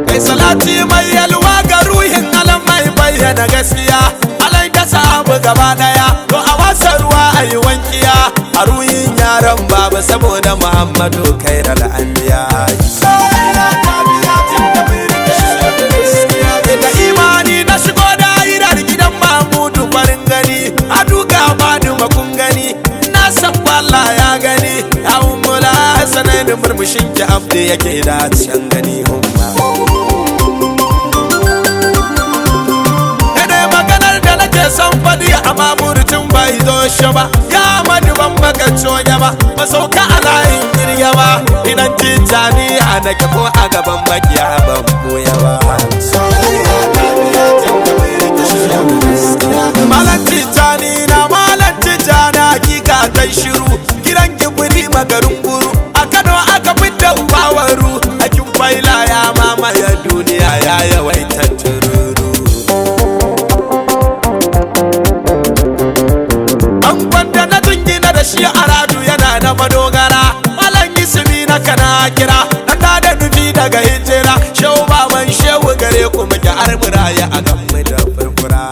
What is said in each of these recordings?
kai salati mai yalwa ga ruhin alam mai bayyana gaskiya alai da sabu gaba daya to a wasa ruwa ayi wankiya a ruhin yaran baba saboda Muhammadu khairal anbiya da imani na shigo da'irar gidan Mahmudu farin gani a duka badu makun gani na san Allah ya gani a ummula sanin murmushin ki abdi yake da can gani umma kada maganar da nake son fadi amma murtin bai zo shi ba ya madu ban baka coya ba masauka a layin girya ba idan tijani a nake ko a gaban makiya ban koya ba malan tijani na malan tijani hakika kai shiru gidan kibiri magarin guru a Kano aka fidda ubawaru a kin faila ya mamaye duniya ya yawaita tururu an gwanda na tungina da shi a radu yana da madogara malan ismi na kana kira dan da nufi daga hijira shehu baban shehu gare ku muke armuraya a ganmu da furfura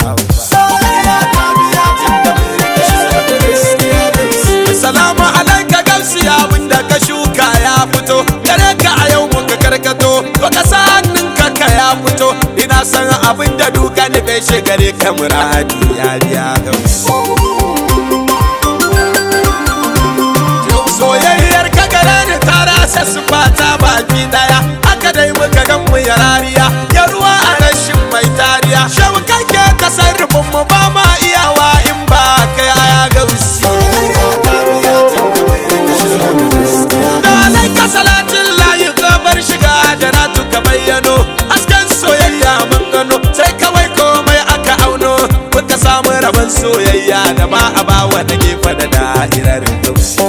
salamu alaika gamsi abin da ka shuka ya fito gare ka a yau muka karkato to ka sa hannunka ka ya fito ina san abin da duka ne bai shi gare ka muradi ya biya gamsi soyayyar ka gare ni ta rasa su fata baki daya haka dai muka gan mu yarariya ya ruwa a rashin mai tariya shehu kake tasarrufin mu ba ma iyawa in ba kai aya gamsi salatin layi gabar shiga da na tuka bayyano askan soyayya mun gano sai kawai komai aka auno muka samu rabon soyayya da ba a ba wanda gefe da da'irar gamsi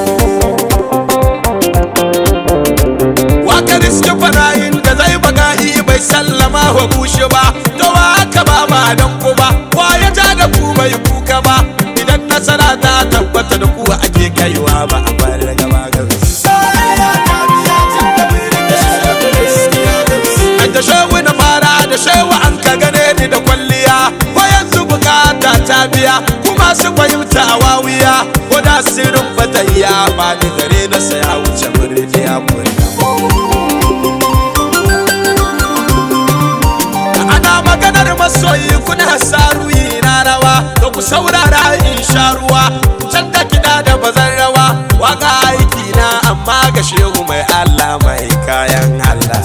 wakar iske fanayin da zai baga'i bai sallama wa bushe ba to wa aka ba ba dan ku ba wa ya ja da ku bai kuka ba idan nasara ta tabbata da ku ake kaiwa ba a fara gaba gamsi da shehu na fara da shehu an ka gane ni da kwalliya ko yanzu bukata ta biya kuma su fahimta wawiya ko da sirrin fatayya ba ni gare na saya wuce murniya murna ana maganar masoyi kuna saruyi na rawa to ku saurara in sha ruwa can da kiɗa da bazan rawa waka aiki na amma ga shehu mai Allah mai kayan Allah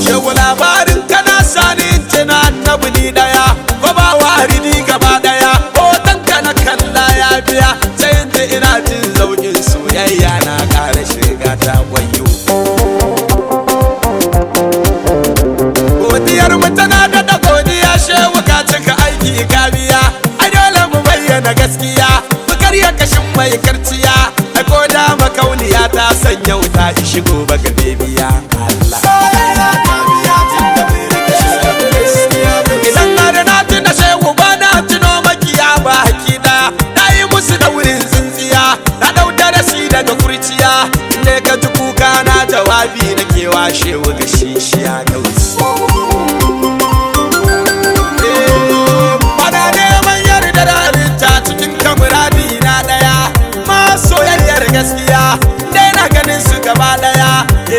shehu labarin kana sani tina annabi ni daya ko ba waridi gaba daya hoton ka na kalla ya biya sai inda ina jin zaukin soyayya na ƙara shiga ta wayo godiyar mu tana da godiya shehu ka cika aiki ka biya ai dole mu bayyana gaskiya mu karya kashin mai karciya ai ko da makauniya ta sanya wuta shigo baka bebiya Allah idan na da na tuna shehu ba na tuno makiya ba haki daya na yi musu da wurin tsintsiya na dau darasi daga kurciya inda ka ji kuka na jawabi na kewa shehu ga shishiya gausi bana neman yarda da halitta cikin kamuradi na daya ma soyayyar gaskiya dai na ganin su gaba daya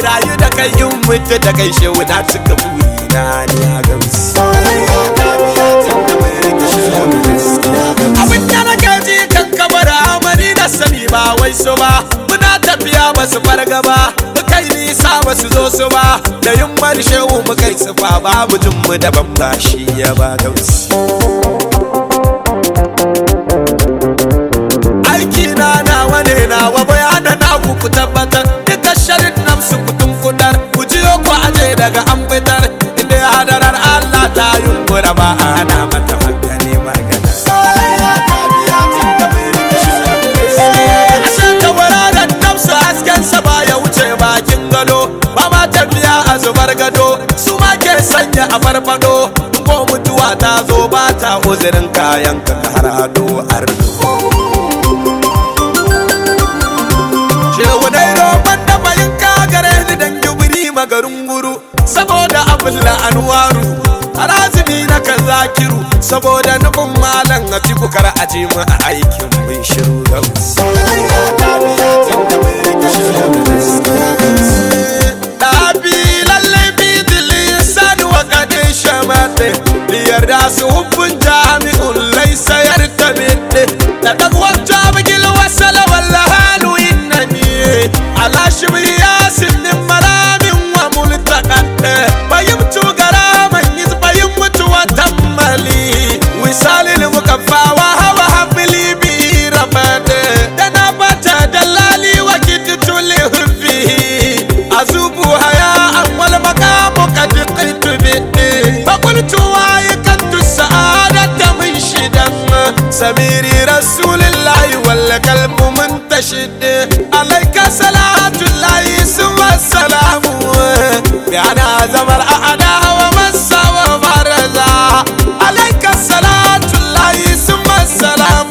rayu da kai yin mutu da kai shehu na cika burina ne a gamsi abin da na gaji kan kamar amari da sani ba wai so ba muna tafiya ba su farga ba muka yi nisa ba su zo su ba da yin mani shehu muka yi sufa babu jin mu daban ba shi ya ba gamsi aiki na nawa ne nawa bayana na ku tabbatar duka sharin nafsu kutun kudar ku jiyo ku aje daga an fitar inda ya hadarar Allah ta yunkura ba ana mata hankali magana ashe ta wuraren nafsu hasken sa ba ya wuce bakin gado ba ma tafiya a zubar gado su ma ke sanya a farfado ko mutuwa ta zo ba ta uzurin kayan ka har ado ardo anwaru arazini na kan zakiru saboda nufin malam a ciku kar a ji mu a aikin mun shiru gausu ɗabi lallai bidili sani wa kadin shamate yarda su hukun jami'un laisa yartamide da dagwar jami'il wasala walla halu innani ala shibri yasin min malamin wa multaqatte bayimtu garaman yizbayin mutu wa tammali wisalil mukaffa wa hawa hamli bi ramade dana bata dalali wa kitu li hurfi azubu haya wal maqamu qad qiltu bi فقلت وايكنت السعادة منشدا سميري رسول الله والقلب منتشد عليك صلاة الله ثم السلام بأنا زمر أعداء ومسا وبرزا عليك صلاة الله ثم السلام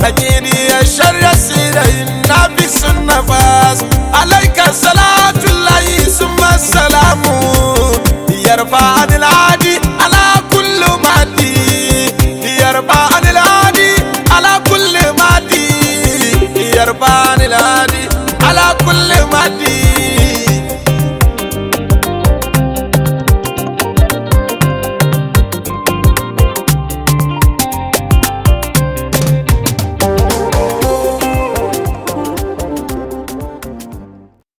تجيني الشر سير النبي النفاس عليك صلاة الله ثم السلام يرفع عن العادي على كل مادي يرفع عن العادي على كل مادي يرفع عن العادي على كل مادي